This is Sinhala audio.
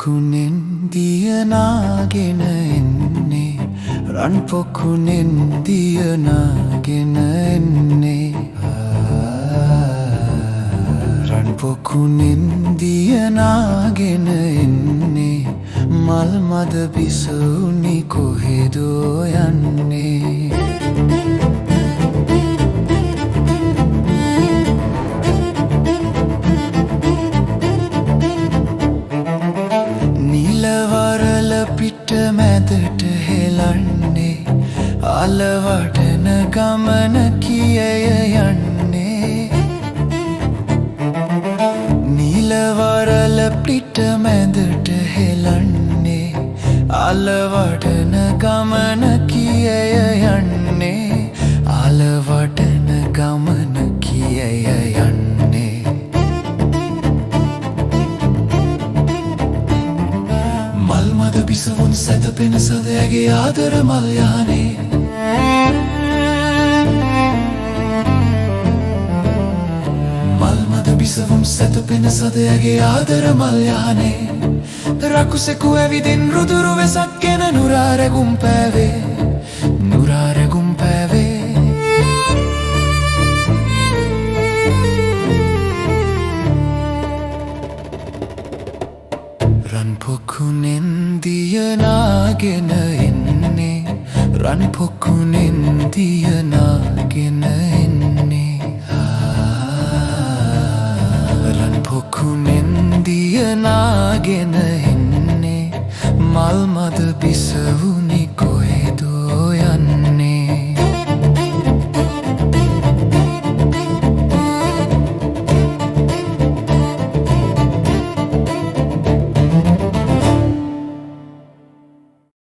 පොකුණෙන් දියනාගෙන එන්නේ රන් පොකුණෙන් දියනාගෙන එන්නේ රන් පොකුණෙන් දියනාගෙන එන්නේ මල් මද බිසවුනි කොහෙදෝ යන්නේ පිට මැදට හෙලන්නේ අලවටන ගමන කියය යන්නේ නිලවරල පිට මැදට හෙලන්නේ අලවටන ගමන කියය යන්නේ අලවටන ගමන කියය යන්නේ මල්මද බිසවුන් සැතපෙන සදයගේ ආදර මල් යහනේ මල්මද බිසවුන් සැතපෙන සදයගේ ආදර මල් යහනේ රකුසෙකු ඇවිදින් රුදුරු වෙසක් ගෙන නුරාරැගුම් පෑවේ නුරාරැගුම් පෑවේ රන් පොකුණෙන් දියනාගෙන එන්නේ රන් පොකුණෙන් දියනාගෙන එන්නේ රන් පොකුණෙන් දියනාගෙන එන්නේ මල් මද බිසවුනි